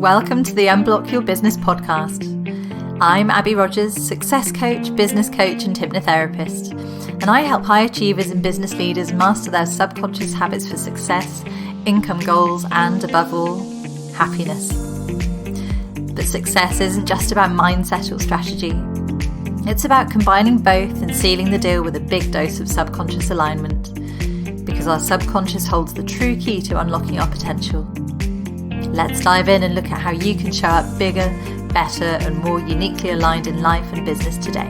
Welcome to the Unblock Your Business podcast. I'm Abby Rogers, success coach, business coach and hypnotherapist, and I help high achievers and business leaders master their subconscious habits for success, income goals and, above all, happiness. But success isn't just about mindset or strategy. It's about combining both and sealing the deal with a big dose of subconscious alignment, because our subconscious holds the true key to unlocking our potential. Let's dive in and look at how you can show up bigger, better and more uniquely aligned in life and business today.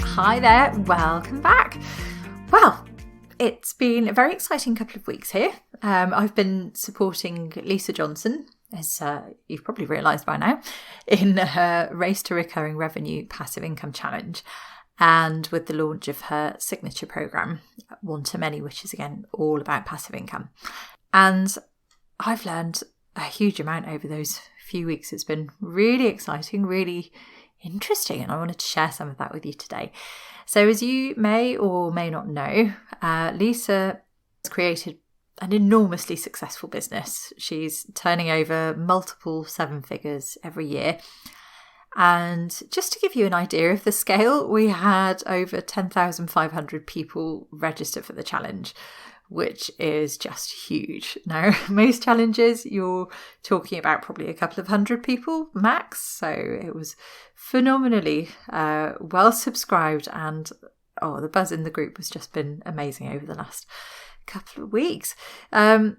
Hi there, welcome back. Well, it's been a very exciting couple of weeks here. I've been supporting Lisa Johnson, as you've probably realised by now, in her Race to Recurring Revenue Passive Income Challenge, and with the launch of her signature program, One to Many, which is again all about passive income. And I've learned a huge amount over those few weeks. It's been really exciting, really interesting, and I wanted to share some of that with you today. So as you may or may not know, Lisa has created an enormously successful business. She's turning over multiple seven figures every year. And just to give you an idea of the scale, we had over 10,500 people register for the challenge, which is just huge. Now, most challenges, you're talking about probably a couple of hundred people max. So it was phenomenally well subscribed, and the buzz in the group has just been amazing over the last couple of weeks. So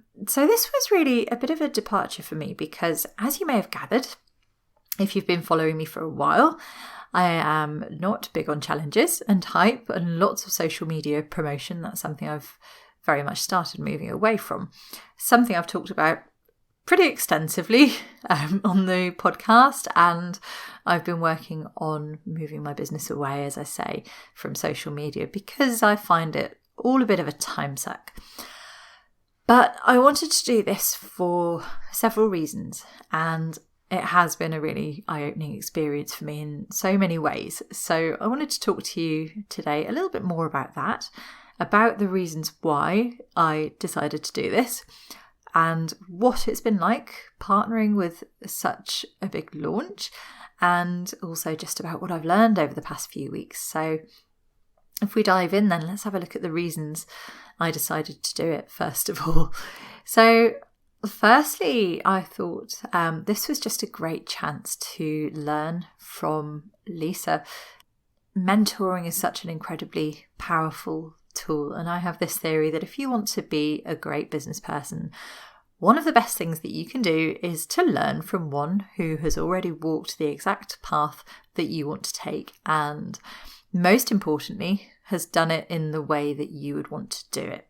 this was really a bit of a departure for me because, as you may have gathered, if you've been following me for a while, I am not big on challenges and hype and lots of social media promotion. That's something I've very much started moving away from. Something I've talked about pretty extensively on the podcast, and I've been working on moving my business away, as I say, from social media because I find it all a bit of a time suck. But I wanted to do this for several reasons, and it has been a really eye-opening experience for me in so many ways. So I wanted to talk to you today a little bit more about that, about the reasons why I decided to do this, and what it's been like partnering with such a big launch, and also just about what I've learned over the past few weeks. So if we dive in then, let's have a look at the reasons I decided to do it first of all. So firstly, I thought this was just a great chance to learn from Lisa. Mentoring is such an incredibly powerful tool, and I have this theory that if you want to be a great business person, one of the best things that you can do is to learn from one who has already walked the exact path that you want to take, and most importantly, has done it in the way that you would want to do it.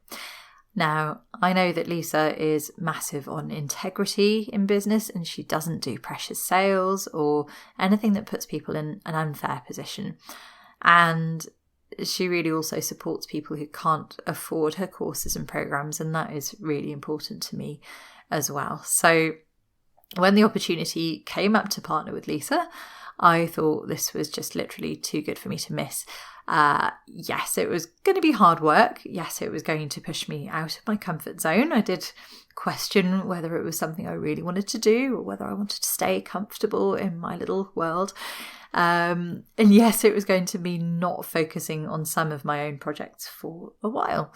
Now, I know that Lisa is massive on integrity in business, and she doesn't do precious sales or anything that puts people in an unfair position. And she really also supports people who can't afford her courses and programs, and that is really important to me as well. So when the opportunity came up to partner with Lisa, I thought this was just literally too good for me to miss. Yes, it was going to be hard work. Yes, it was going to push me out of my comfort zone. I did question whether it was something I really wanted to do or whether I wanted to stay comfortable in my little world. And yes, it was going to be not focusing on some of my own projects for a while.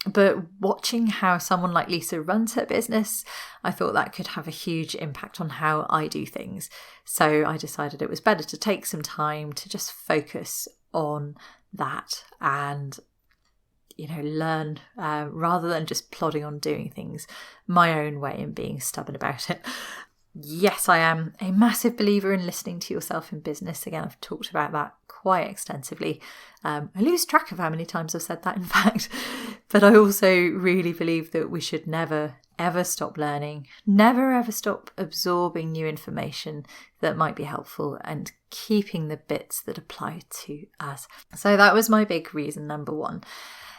But watching how someone like Lisa runs her business, I thought that could have a huge impact on how I do things. So I decided it was better to take some time to just focus on that and, learn rather than just plodding on doing things my own way and being stubborn about it. Yes, I am a massive believer in listening to yourself in business. Again, I've talked about that quite extensively. I lose track of how many times I've said that, in fact. But I also really believe that we should never, ever stop learning, never, ever stop absorbing new information that might be helpful and keeping the bits that apply to us. So that was my big reason, number one.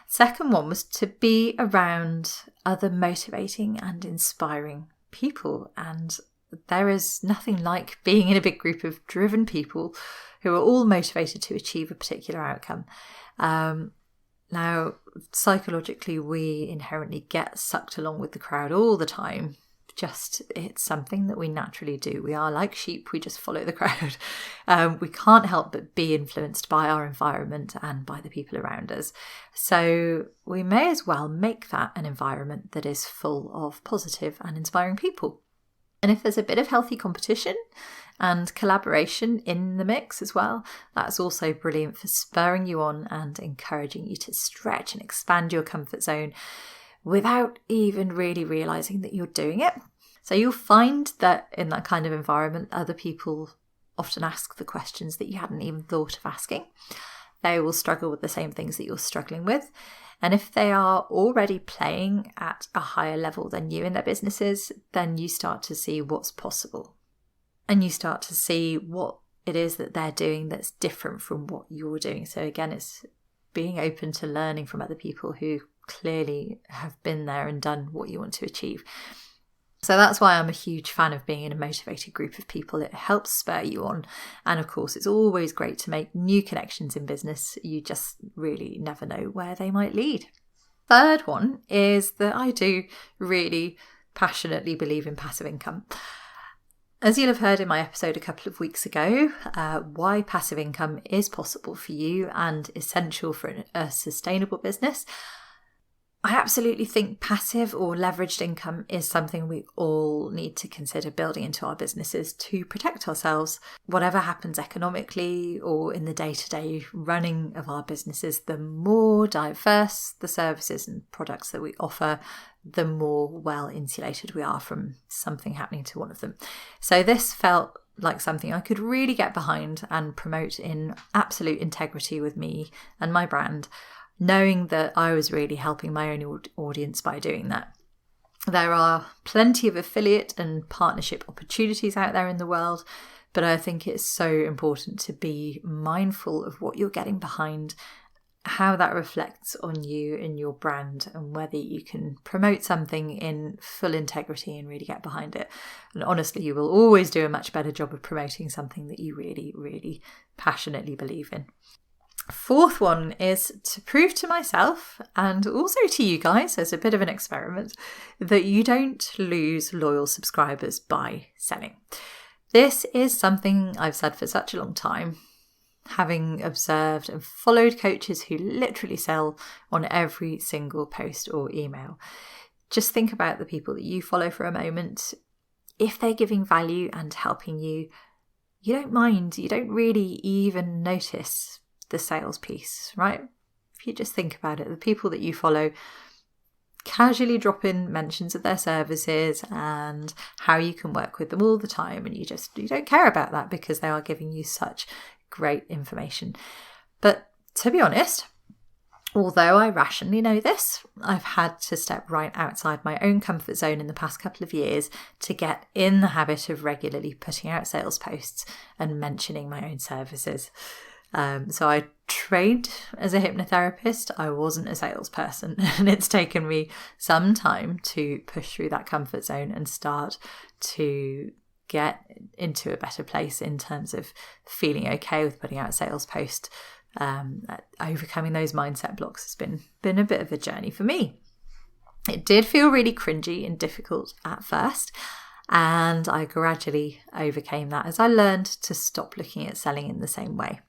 Second one was to be around other motivating and inspiring people. And there is nothing like being in a big group of driven people who are all motivated to achieve a particular outcome. Now, psychologically, we inherently get sucked along with the crowd all the time. It's something that we naturally do. We are like sheep, we just follow the crowd. We can't help but be influenced by our environment and by the people around us. So we may as well make that an environment that is full of positive and inspiring people. And if there's a bit of healthy competition and collaboration in the mix as well, that's also brilliant for spurring you on and encouraging you to stretch and expand your comfort zone without even really realising that you're doing it. So you'll find that in that kind of environment, other people often ask the questions that you hadn't even thought of asking. They will struggle with the same things that you're struggling with. And if they are already playing at a higher level than you in their businesses, then you start to see what's possible. And you start to see what it is that they're doing that's different from what you're doing. So again, it's being open to learning from other people who clearly have been there and done what you want to achieve. So that's why I'm a huge fan of being in a motivated group of people. It helps spur you on. And of course, it's always great to make new connections in business. You just really never know where they might lead. Third one is that I do really passionately believe in passive income. As you'll have heard in my episode a couple of weeks ago, why passive income is possible for you and essential for a sustainable business. I absolutely think passive or leveraged income is something we all need to consider building into our businesses to protect ourselves. Whatever happens economically or in the day-to-day running of our businesses, the more diverse the services and products that we offer, the more well insulated we are from something happening to one of them. So this felt like something I could really get behind and promote in absolute integrity with me and my brand, knowing that I was really helping my own audience by doing that. There are plenty of affiliate and partnership opportunities out there in the world, but I think it's so important to be mindful of what you're getting behind, how that reflects on you and your brand, and whether you can promote something in full integrity and really get behind it. And honestly, you will always do a much better job of promoting something that you really, really passionately believe in. Fourth one is to prove to myself and also to you guys as a bit of an experiment that you don't lose loyal subscribers by selling. This is something I've said for such a long time, having observed and followed coaches who literally sell on every single post or email. Just think about the people that you follow for a moment. If they're giving value and helping you, you don't mind, you don't really even notice the sales piece, right? If you just think about it, the people that you follow casually drop in mentions of their services and how you can work with them all the time, and you don't care about that because they are giving you such great information. But to be honest, although I rationally know this, I've had to step right outside my own comfort zone in the past couple of years to get in the habit of regularly putting out sales posts and mentioning my own services. So I trained as a hypnotherapist. I wasn't a salesperson, and it's taken me some time to push through that comfort zone and start to get into a better place in terms of feeling okay with putting out a sales post. Overcoming those mindset blocks has been a bit of a journey for me. It did feel really cringy and difficult at first, and I gradually overcame that as I learned to stop looking at selling in the same way.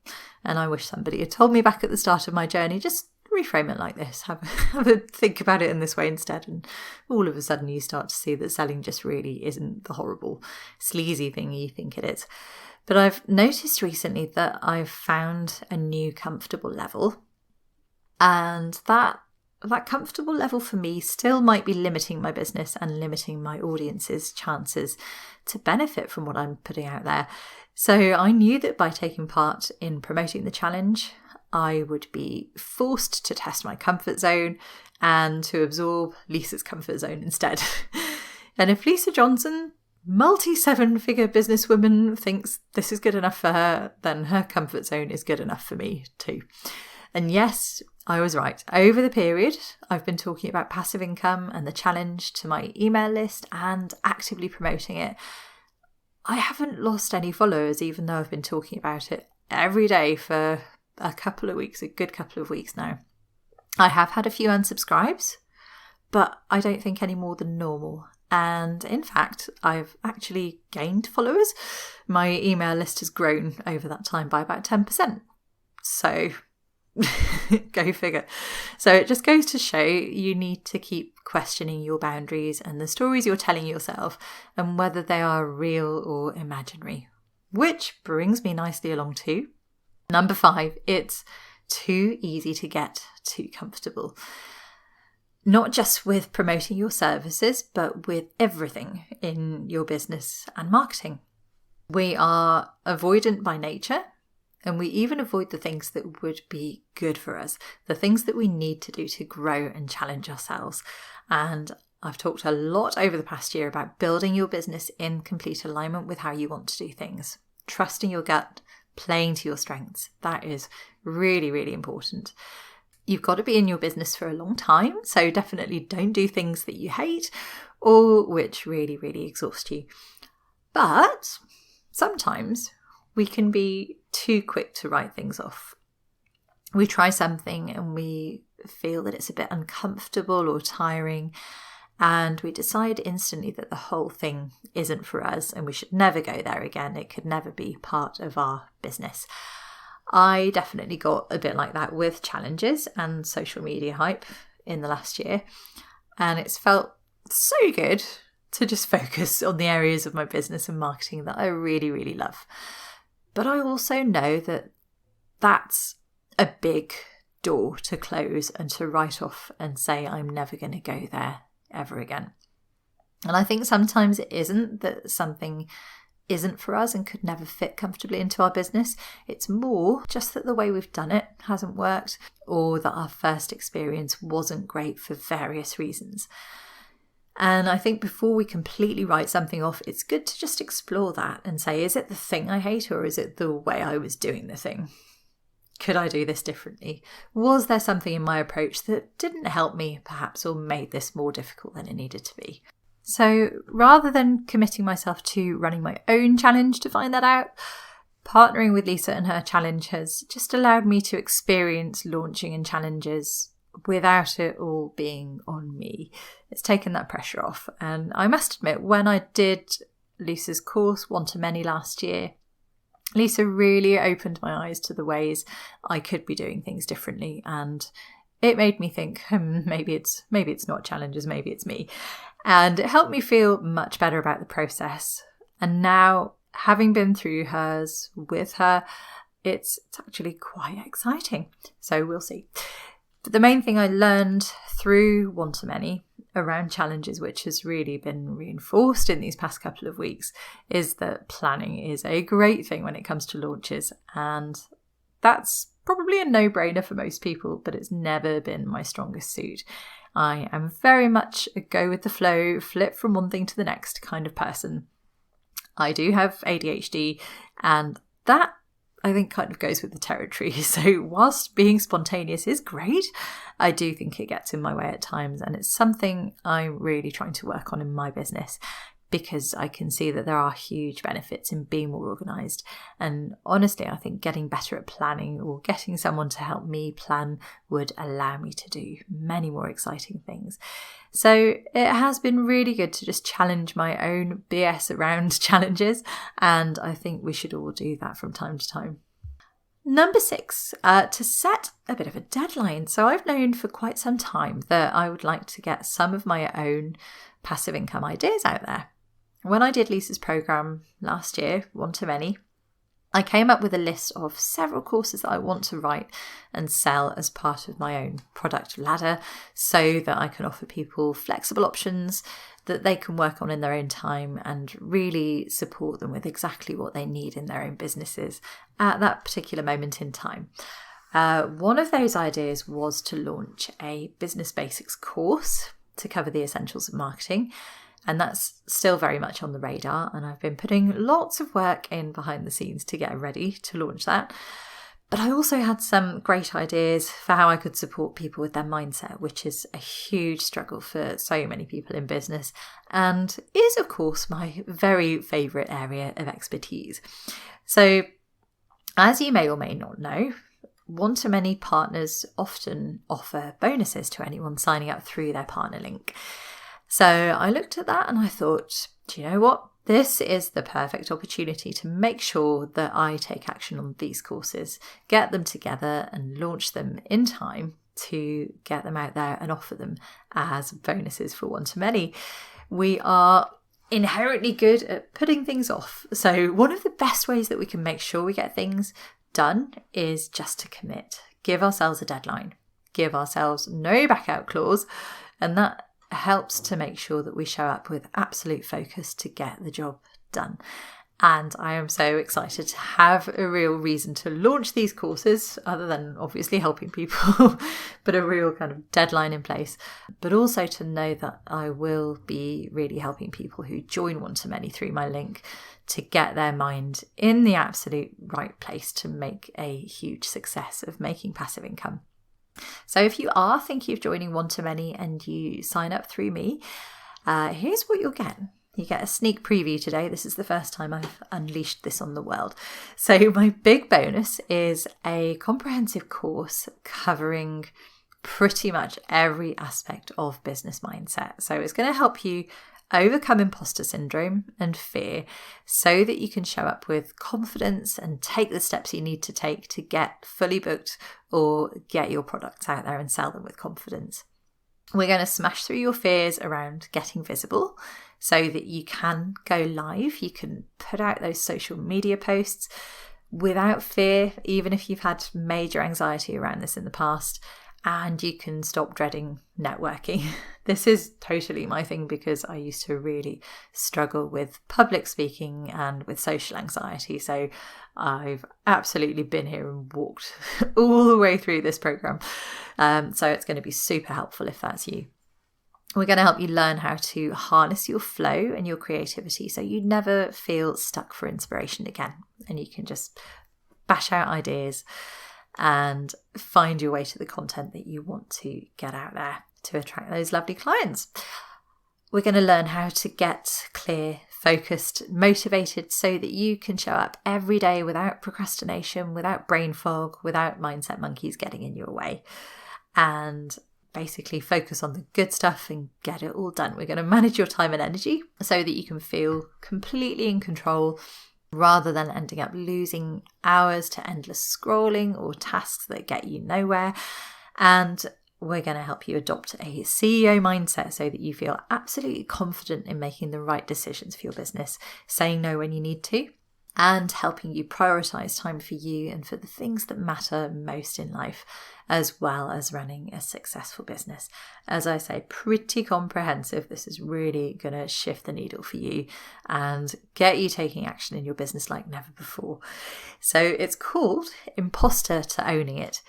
And I wish somebody had told me back at the start of my journey, just reframe it like this, have a think about it in this way instead. And all of a sudden you start to see that selling just really isn't the horrible, sleazy thing you think it is. But I've noticed recently that I've found a new comfortable level, and that comfortable level for me still might be limiting my business and limiting my audience's chances to benefit from what I'm putting out there. So I knew that by taking part in promoting the challenge, I would be forced to test my comfort zone and to absorb Lisa's comfort zone instead. And if Lisa Johnson, multi-7-figure businesswoman, thinks this is good enough for her, then her comfort zone is good enough for me too. And yes, I was right. Over the period, I've been talking about passive income and the challenge to my email list and actively promoting it. I haven't lost any followers, even though I've been talking about it every day for a good couple of weeks now. I have had a few unsubscribes, but I don't think any more than normal. And in fact, I've actually gained followers. My email list has grown over that time by about 10%. So go figure. So it just goes to show you need to keep questioning your boundaries and the stories you're telling yourself and whether they are real or imaginary. Which brings me nicely along to number 5. It's too easy to get too comfortable. Not just with promoting your services, but with everything in your business and marketing. We are avoidant by nature, and we even avoid the things that would be good for us, the things that we need to do to grow and challenge ourselves. And I've talked a lot over the past year about building your business in complete alignment with how you want to do things, trusting your gut, playing to your strengths. That is really, really important. You've got to be in your business for a long time, so definitely don't do things that you hate or which really, really exhaust you. But sometimes we can be too quick to write things off. We try something and we feel that it's a bit uncomfortable or tiring, and we decide instantly that the whole thing isn't for us and we should never go there again. It could never be part of our business. I definitely got a bit like that with challenges and social media hype in the last year. And it's felt so good to just focus on the areas of my business and marketing that I really, really love. But I also know that that's a big door to close and to write off and say, I'm never going to go there ever again. And I think sometimes it isn't that something isn't for us and could never fit comfortably into our business. It's more just that the way we've done it hasn't worked, or that our first experience wasn't great for various reasons. And I think before we completely write something off, it's good to just explore that and say, is it the thing I hate, or is it the way I was doing the thing? Could I do this differently? Was there something in my approach that didn't help me, perhaps, or made this more difficult than it needed to be? So rather than committing myself to running my own challenge to find that out, partnering with Lisa and her challenge has just allowed me to experience launching in challenges without it all being on me. It's taken that pressure off. And I must admit, when I did Lisa's course, One to Many, last year, Lisa really opened my eyes to the ways I could be doing things differently. And it made me think, maybe it's not challenges, maybe it's me. And it helped me feel much better about the process. And now, having been through hers with her, it's actually quite exciting. So we'll see. But the main thing I learned through One to Many around challenges, which has really been reinforced in these past couple of weeks, is that planning is a great thing when it comes to launches. And that's probably a no-brainer for most people, but it's never been my strongest suit. I am very much a go with the flow, flip from one thing to the next kind of person. I do have ADHD, and that, I think, kind of goes with the territory. So whilst being spontaneous is great, I do think it gets in my way at times, and it's something I'm really trying to work on in my business, because I can see that there are huge benefits in being more organised. And honestly, I think getting better at planning, or getting someone to help me plan, would allow me to do many more exciting things. So it has been really good to just challenge my own BS around challenges, and I think we should all do that from time to time. Number 6, to set a bit of a deadline. So I've known for quite some time that I would like to get some of my own passive income ideas out there. When I did Lisa's program last year, One to Many, I came up with a list of several courses that I want to write and sell as part of my own product ladder, so that I can offer people flexible options that they can work on in their own time and really support them with exactly what they need in their own businesses at that particular moment in time. One of those ideas was to launch a business basics course to cover the essentials of marketing. And that's still very much on the radar. And I've been putting lots of work in behind the scenes to get ready to launch that. But I also had some great ideas for how I could support people with their mindset, which is a huge struggle for so many people in business, and is, of course, my very favourite area of expertise. So, as you may or may not know, one-to-many partners often offer bonuses to anyone signing up through their partner link. So I looked at that and I thought, do you know what? This is the perfect opportunity to make sure that I take action on these courses, get them together and launch them in time to get them out there and offer them as bonuses for one-to-many. We are inherently good at putting things off. So one of the best ways that we can make sure we get things done is just to commit. Give ourselves a deadline. Give ourselves no back out clause. And that helps to make sure that we show up with absolute focus to get the job done. And I am so excited to have a real reason to launch these courses, other than obviously helping people, but a real kind of deadline in place. But also to know that I will be really helping people who join one-to-many through my link to get their mind in the absolute right place to make a huge success of making passive income. So if you are thinking of joining one-to-many and you sign up through me, here's what you'll get. You get a sneak preview today. This is the first time I've unleashed this on the world. So my big bonus is a comprehensive course covering pretty much every aspect of business mindset. So it's going to help you overcome imposter syndrome and fear so that you can show up with confidence and take the steps you need to take to get fully booked or get your products out there and sell them with confidence. We're going to smash through your fears around getting visible so that you can go live. You can put out those social media posts without fear, even if you've had major anxiety around this in the past. And you can stop dreading networking. This is totally my thing because I used to really struggle with public speaking and with social anxiety. So I've absolutely been here and walked all the way through this program. So it's going to be super helpful if that's you. We're going to help you learn how to harness your flow and your creativity so you never feel stuck for inspiration again. And you can just bash out ideas and find your way to the content that you want to get out there to attract those lovely clients. We're going to learn how to get clear, focused, motivated so that you can show up every day without procrastination, without brain fog, without mindset monkeys getting in your way. And basically focus on the good stuff and get it all done. We're going to manage your time and energy so that you can feel completely in control rather than ending up losing hours to endless scrolling or tasks that get you nowhere. And we're going to help you adopt a CEO mindset so that you feel absolutely confident in making the right decisions for your business, saying no when you need to, and helping you prioritize time for you and for the things that matter most in life, as well as running a successful business. As I say, pretty comprehensive. This is really going to shift the needle for you and get you taking action in your business like never before. So it's called Imposter to Owning It,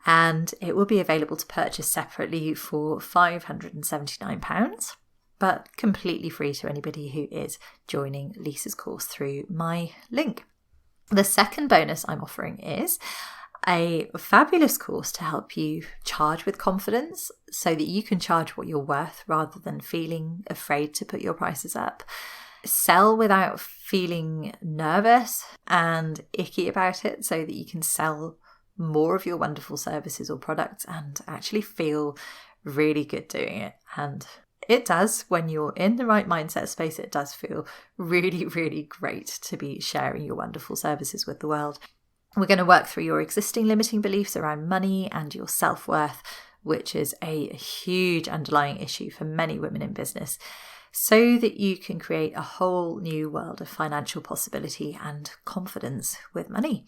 and it will be available to purchase separately for £579. but completely free to anybody who is joining Lisa's course through my link. The second bonus I'm offering is a fabulous course to help you charge with confidence so that you can charge what you're worth rather than feeling afraid to put your prices up. Sell without feeling nervous and icky about it so that you can sell more of your wonderful services or products and actually feel really good doing it. And it does, when you're in the right mindset space, it does feel really, really great to be sharing your wonderful services with the world. We're going to work through your existing limiting beliefs around money and your self-worth, which is a huge underlying issue for many women in business, so that you can create a whole new world of financial possibility and confidence with money.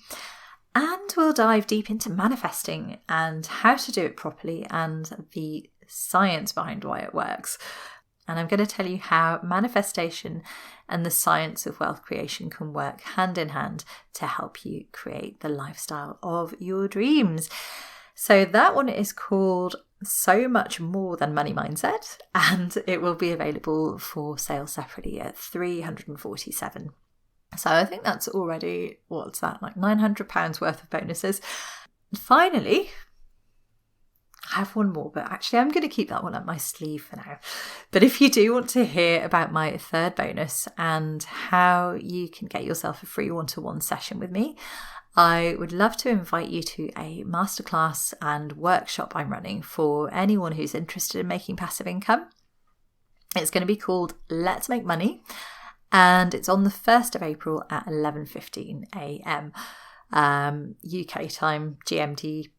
And we'll dive deep into manifesting and how to do it properly and the science behind why it works. And I'm going to tell you how manifestation and the science of wealth creation can work hand in hand to help you create the lifestyle of your dreams. So that one is called So Much More Than Money Mindset, and it will be available for sale separately at $347. So I think that's already, what's that, like £900 worth of bonuses. Finally, I have one more, but actually I'm going to keep that one up my sleeve for now. But if you do want to hear about my third bonus and how you can get yourself a free one-to-one session with me, I would love to invite you to a masterclass and workshop I'm running for anyone who's interested in making passive income. It's going to be called Let's Make Money, and it's on the 1st of April at 11:15 a.m. UK time, GMT,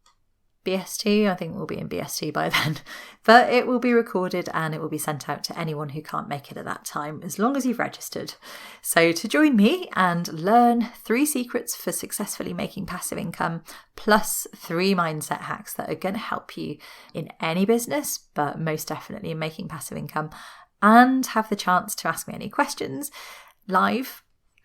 BST. I think we'll be in BST by then, but it will be recorded and it will be sent out to anyone who can't make it at that time, as long as you've registered. So to join me and learn 3 secrets for successfully making passive income, plus 3 mindset hacks that are going to help you in any business, but most definitely in making passive income, and have the chance to ask me any questions live,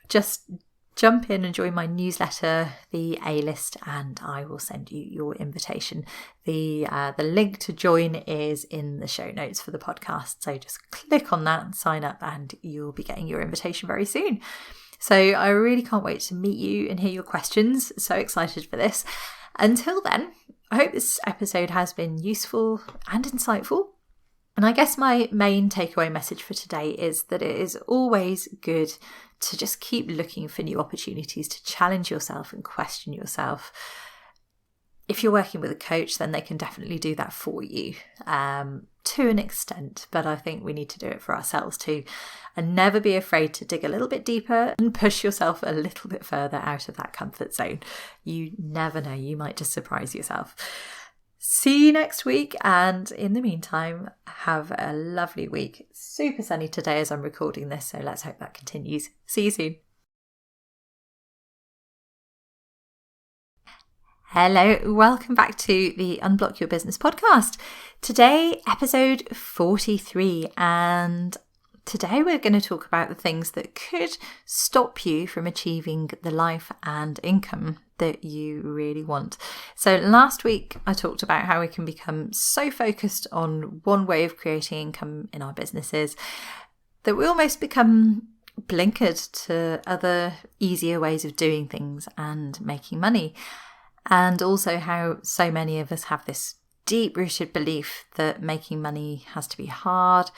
just jump in and join my newsletter, the A-List, and I will send you your invitation. The link to join is in the show notes for the podcast, so just click on that and sign up and you'll be getting your invitation very soon. So I really can't wait to meet you and hear your questions. So excited for this. Until then, I hope this episode has been useful and insightful. And I guess my main takeaway message for today is that it is always good to just keep looking for new opportunities to challenge yourself and question yourself. If you're working with a coach, then they can definitely do that for you to an extent, but I think we need to do it for ourselves too. And never be afraid to dig a little bit deeper and push yourself a little bit further out of that comfort zone. You never know, you might just surprise yourself. See you next week, and in the meantime, have a lovely week. It's super sunny today as I'm recording this, so let's hope that continues. See you soon. Hello, welcome back to the Unblock Your Business podcast. Today, episode 43, and today we're going to talk about the things that could stop you from achieving the life and income that you really want. So last week I talked about how we can become so focused on one way of creating income in our businesses that we almost become blinkered to other easier ways of doing things and making money. And also how so many of us have this deep-rooted belief that making money has to be hard,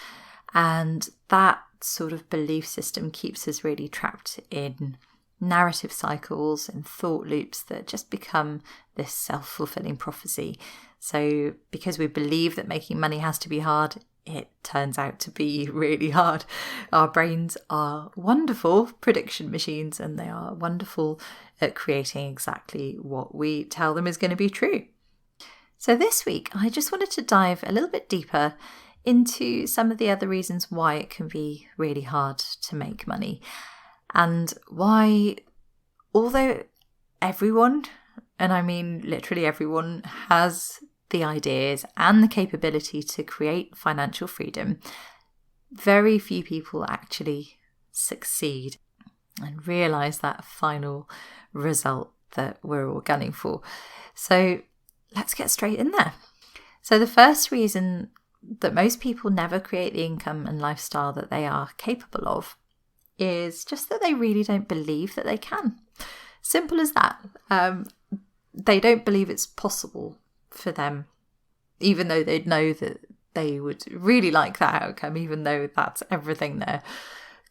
and that sort of belief system keeps us really trapped in narrative cycles and thought loops that just become this self-fulfilling prophecy. So because we believe that making money has to be hard, it turns out to be really hard. Our brains are wonderful prediction machines, and they are wonderful at creating exactly what we tell them is going to be true. So this week, I just wanted to dive a little bit deeper into some of the other reasons why it can be really hard to make money, and why, although everyone, and I mean literally everyone, has the ideas and the capability to create financial freedom, very few people actually succeed and realise that final result that we're all gunning for. So let's get straight in there. So the first reason that most people never create the income and lifestyle that they are capable of is just that they really don't believe that they can. Simple as that. They don't believe it's possible for them, even though they'd know that they would really like that outcome, even though that's everything they're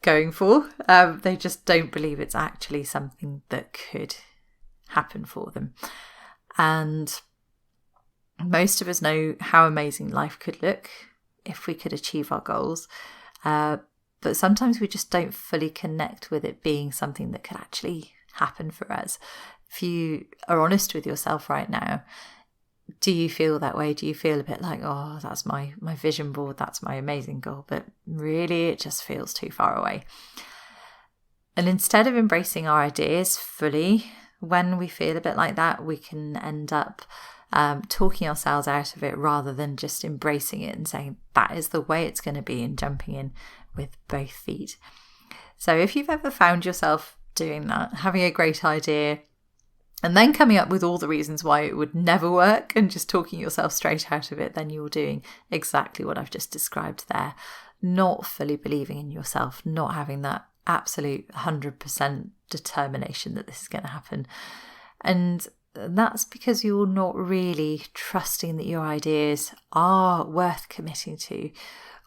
going for. They just don't believe it's actually something that could happen for them. And most of us know how amazing life could look if we could achieve our goals. But sometimes we just don't fully connect with it being something that could actually happen for us. If you are honest with yourself right now, do you feel that way? Do you feel a bit like, oh, that's my vision board, that's my amazing goal, but really it just feels too far away? And instead of embracing our ideas fully, when we feel a bit like that, we can end up talking ourselves out of it rather than just embracing it and saying that is the way it's going to be and jumping in with both feet. So if you've ever found yourself doing that, having a great idea and then coming up with all the reasons why it would never work and just talking yourself straight out of it, then you're doing exactly what I've just described there. Not fully believing in yourself, not having that absolute 100% determination that this is going to happen. And that's because you're not really trusting that your ideas are worth committing to,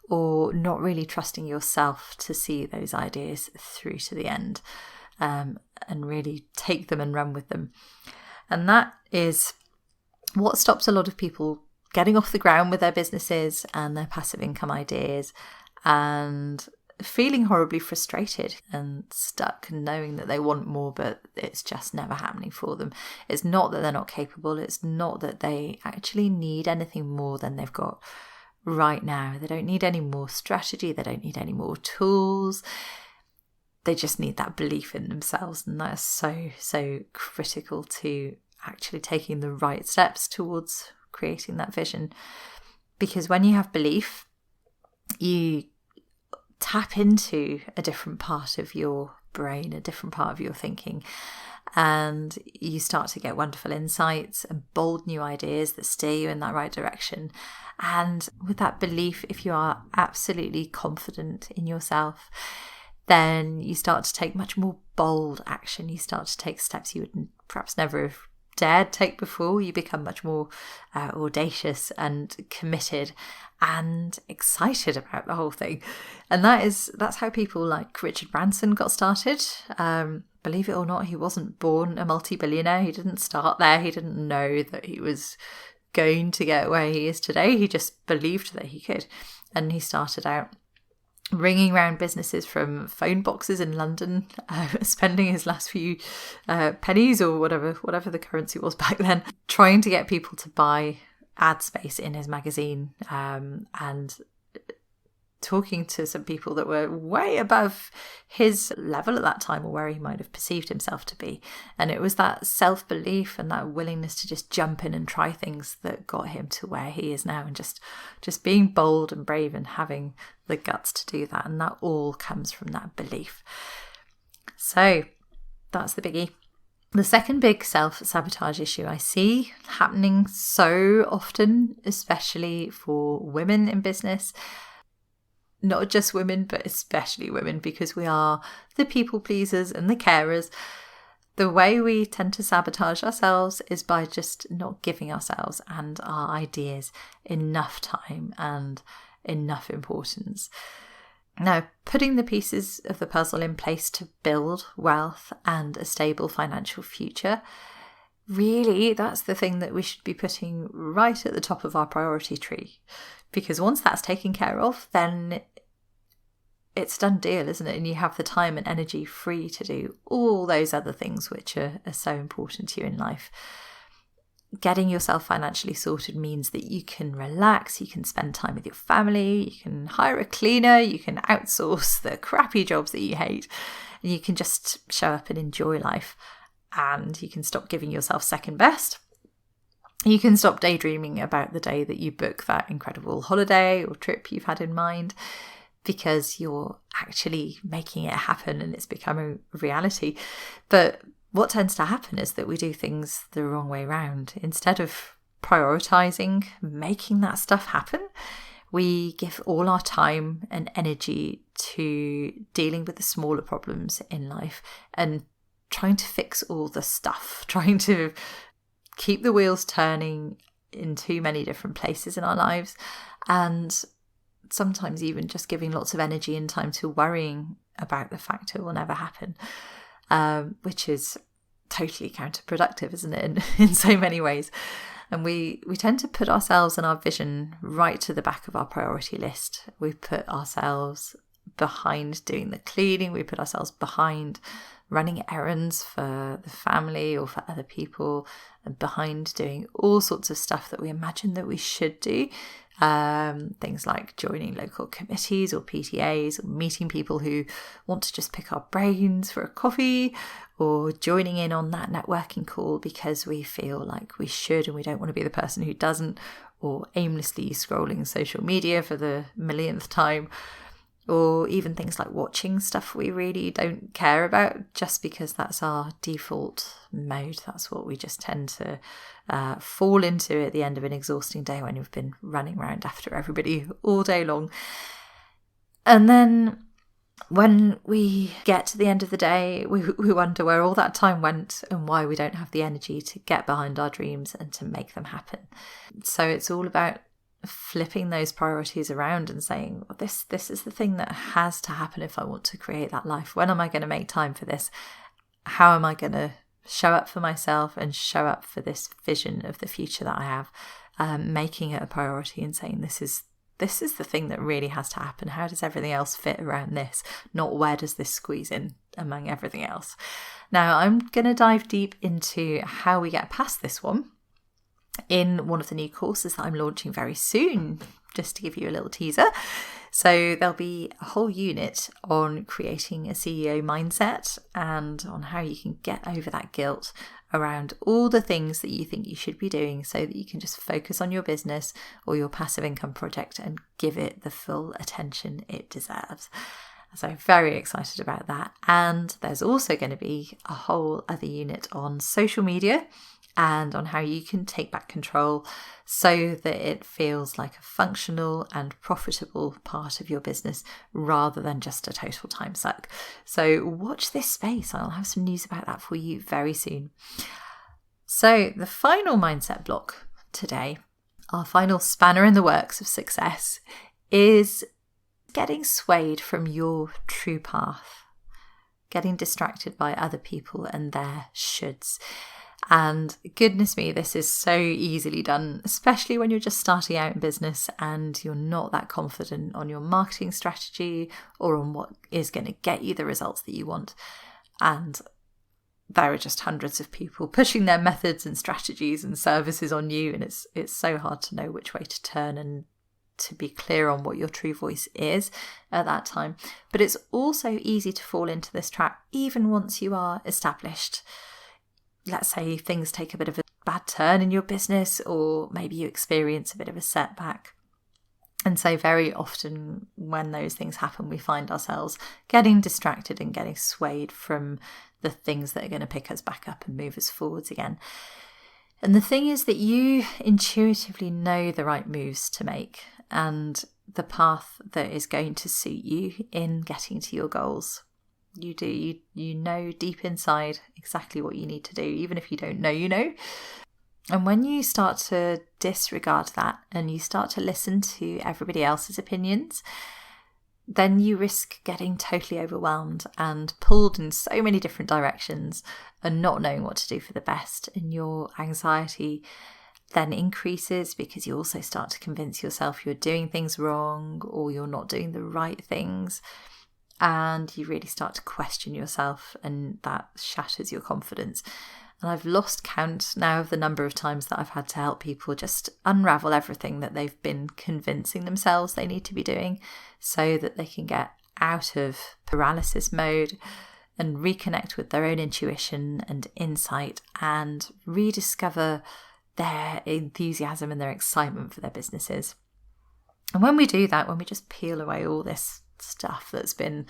or not really trusting yourself to see those ideas through to the end. and really take them and run with them. And that is what stops a lot of people getting off the ground with their businesses and their passive income ideas, and feeling horribly frustrated and stuck, knowing that they want more, but it's just never happening for them. It's not that they're not capable. It's not that they actually need anything more than they've got right now. They don't need any more strategy. They don't need any more tools. They just need that belief in themselves. And that is so critical to actually taking the right steps towards creating that vision. Because when you have belief, you tap into a different part of your brain, a different part of your thinking, and you start to get wonderful insights and bold new ideas that steer you in that right direction. And with that belief, if you are absolutely confident in yourself, then you start to take much more bold action. You start to take steps you would perhaps never have dared take before. You become much more audacious and committed and excited about the whole thing. And that's how people like Richard Branson got started. Believe it or not, he wasn't born a multi-billionaire. He didn't start there. He didn't know that he was going to get where he is today. He just believed that he could. And he started out ringing around businesses from phone boxes in London, spending his last few pennies or whatever the currency was back then, trying to get people to buy ad space in his magazine, and talking to some people that were way above his level at that time, or where he might have perceived himself to be. And it was that self-belief and that willingness to just jump in and try things that got him to where he is now, and just being bold and brave and having the guts to do that. And that all comes from that belief. So that's the biggie. The second big self-sabotage issue I see happening so often, especially for women in business, not just women, but especially women, because we are the people pleasers and the carers. The way we tend to sabotage ourselves is by just not giving ourselves and our ideas enough time and enough importance. Now, putting the pieces of the puzzle in place to build wealth and a stable financial future, really, that's the thing that we should be putting right at the top of our priority tree. Because once that's taken care of, then it's done deal, isn't it? And you have the time and energy free to do all those other things which are so important to you in life. Getting yourself financially sorted means that you can relax, you can spend time with your family, you can hire a cleaner, you can outsource the crappy jobs that you hate, and you can just show up and enjoy life. And you can stop giving yourself second best. You can stop daydreaming about the day that you book that incredible holiday or trip you've had in mind, because you're actually making it happen and it's becoming a reality. But what tends to happen is that we do things the wrong way around. Instead of prioritizing making that stuff happen, we give all our time and energy to dealing with the smaller problems in life and trying to fix all the stuff, trying to keep the wheels turning in too many different places in our lives, and sometimes even just giving lots of energy and time to worrying about the fact it will never happen, which is totally counterproductive, isn't it, in so many ways. And we tend to put ourselves and our vision right to the back of our priority list. We put ourselves behind doing the cleaning. We put ourselves behind running errands for the family or for other people, and behind doing all sorts of stuff that we imagine that we should do. Things like joining local committees or PTAs, or meeting people who want to just pick our brains for a coffee, or joining in on that networking call because we feel like we should and we don't want to be the person who doesn't, or aimlessly scrolling social media for the millionth time, or even things like watching stuff we really don't care about just because that's our default mode. That's what we just tend to fall into at the end of an exhausting day when you've been running around after everybody all day long. And then when we get to the end of the day, we wonder where all that time went and why we don't have the energy to get behind our dreams and to make them happen. So it's all about flipping those priorities around and saying, well, this is the thing that has to happen if I want to create that life. When am I going to make time for this? how am I going to show up for myself and show up for this vision of the future that I have, making it a priority and saying this is the thing that really has to happen. How does everything else fit around this? Not where does this squeeze in among everything else? Now, I'm going to dive deep into how we get past this one in one of the new courses that I'm launching very soon, just to give you a little teaser. So there'll be a whole unit on creating a CEO mindset and on how you can get over that guilt around all the things that you think you should be doing so that you can just focus on your business or your passive income project and give it the full attention it deserves. So I'm very excited about that. And there's also going to be a whole other unit on social media and on how you can take back control so that it feels like a functional and profitable part of your business rather than just a total time suck. So watch this space. I'll have some news about that for you very soon. So the final mindset block today, our final spanner in the works of success, is getting swayed from your true path, getting distracted by other people and their shoulds. And goodness me, this is so easily done, especially when you're just starting out in business and you're not that confident on your marketing strategy or on what is going to get you the results that you want. And there are just hundreds of people pushing their methods and strategies and services on you, and it's so hard to know which way to turn and to be clear on what your true voice is at that time. But it's also easy to fall into this trap even once you are established. Let's say things take a bit of a bad turn in your business, or maybe you experience a bit of a setback. And so very often when those things happen, we find ourselves getting distracted and getting swayed from the things that are going to pick us back up and move us forwards again. And the thing is that you intuitively know the right moves to make and the path that is going to suit you in getting to your goals. You do. You know deep inside exactly what you need to do, even if you don't know you know. And when you start to disregard that and you start to listen to everybody else's opinions, then you risk getting totally overwhelmed and pulled in so many different directions and not knowing what to do for the best. And your anxiety then increases because you also start to convince yourself you're doing things wrong or you're not doing the right things. And you really start to question yourself, and that shatters your confidence. And I've lost count now of the number of times that I've had to help people just unravel everything that they've been convincing themselves they need to be doing so that they can get out of paralysis mode and reconnect with their own intuition and insight and rediscover their enthusiasm and their excitement for their businesses. And when we do that, when we just peel away all this stuff that's been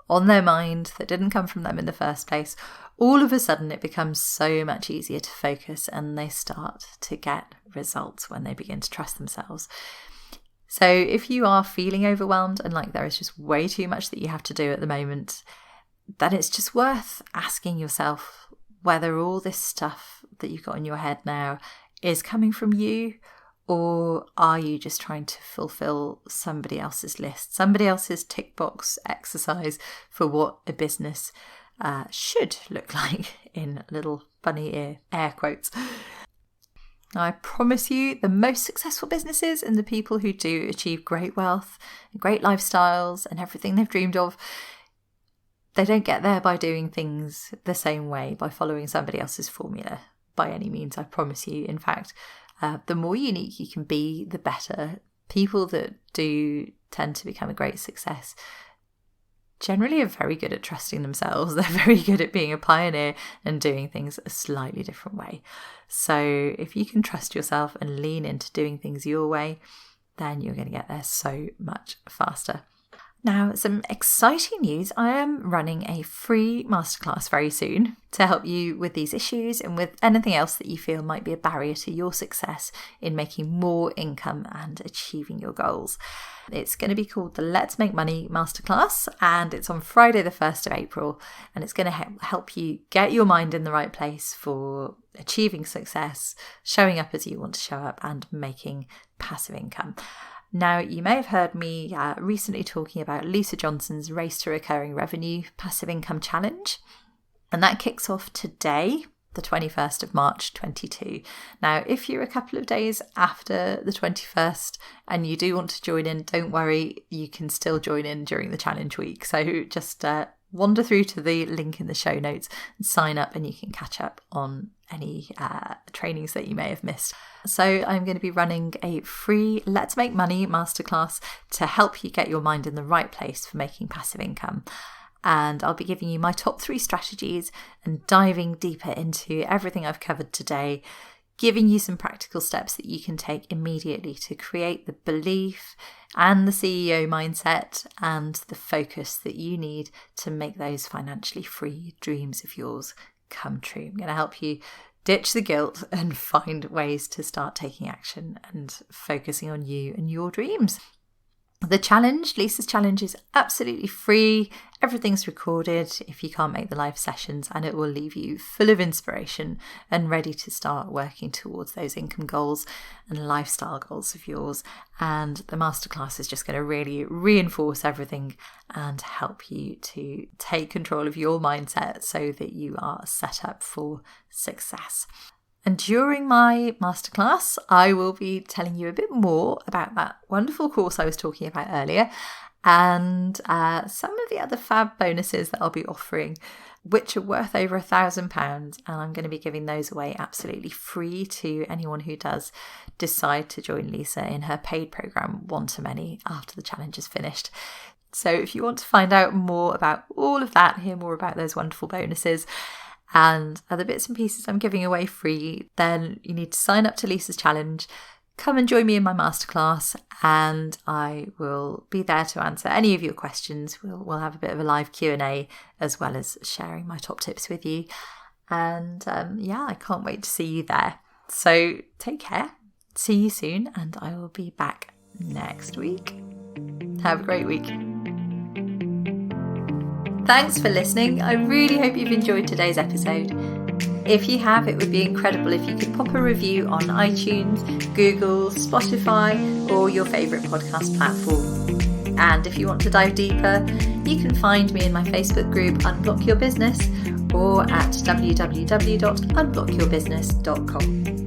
on their mind that didn't come from them in the first place, all of a sudden it becomes so much easier to focus and they start to get results when they begin to trust themselves. So if you are feeling overwhelmed and like there is just way too much that you have to do at the moment, then it's just worth asking yourself whether all this stuff that you've got in your head now is coming from you, or are you just trying to fulfill somebody else's list, somebody else's tick box exercise for what a business should look like, in little funny air quotes. I promise you, the most successful businesses and the people who do achieve great wealth and great lifestyles and everything they've dreamed of, they don't get there by doing things the same way, by following somebody else's formula by any means, I promise you. In fact, the more unique you can be, the better. People that do tend to become a great success generally are very good at trusting themselves. They're very good at being a pioneer and doing things a slightly different way. So if you can trust yourself and lean into doing things your way, then you're going to get there so much faster. Now, some exciting news. I am running a free masterclass very soon to help you with these issues and with anything else that you feel might be a barrier to your success in making more income and achieving your goals. It's going to be called the Let's Make Money Masterclass, and it's on Friday the 1st of April, and it's going to help you get your mind in the right place for achieving success, showing up as you want to show up, and making passive income. Now, you may have heard me recently talking about Lisa Johnson's Race to Recurring Revenue Passive Income Challenge. And that kicks off today, the 21st of March 22. Now, if you're a couple of days after the 21st and you do want to join in, don't worry, you can still join in during the challenge week. So just wander through to the link in the show notes and sign up, and you can catch up on any trainings that you may have missed. So I'm going to be running a free Let's Make Money masterclass to help you get your mind in the right place for making passive income. And I'll be giving you my top 3 strategies and diving deeper into everything I've covered today, giving you some practical steps that you can take immediately to create the belief and the CEO mindset and the focus that you need to make those financially free dreams of yours come true. I'm going to help you ditch the guilt and find ways to start taking action and focusing on you and your dreams. The challenge, Lisa's challenge, is absolutely free. Everything's recorded if you can't make the live sessions, and it will leave you full of inspiration and ready to start working towards those income goals and lifestyle goals of yours. And the masterclass is just going to really reinforce everything and help you to take control of your mindset so that you are set up for success. And during my masterclass, I will be telling you a bit more about that wonderful course I was talking about earlier, and some of the other fab bonuses that I'll be offering, which are worth over £1,000. And I'm going to be giving those away absolutely free to anyone who does decide to join Lisa in her paid program, One to Many, after the challenge is finished. So if you want to find out more about all of that, hear more about those wonderful bonuses and other bits and pieces I'm giving away free, then you need to sign up to Lisa's challenge, come and join me in my masterclass, and I will be there to answer any of your questions. We'll have a bit of a live Q&A as well as sharing my top tips with you. And I can't wait to see you there. So take care, see you soon, and I will be back next week. Have a great week. Thanks for listening. I really hope you've enjoyed today's episode. If you have, it would be incredible if you could pop a review on iTunes, Google, Spotify, or your favourite podcast platform. And if you want to dive deeper, you can find me in my Facebook group Unblock Your Business or at www.unblockyourbusiness.com.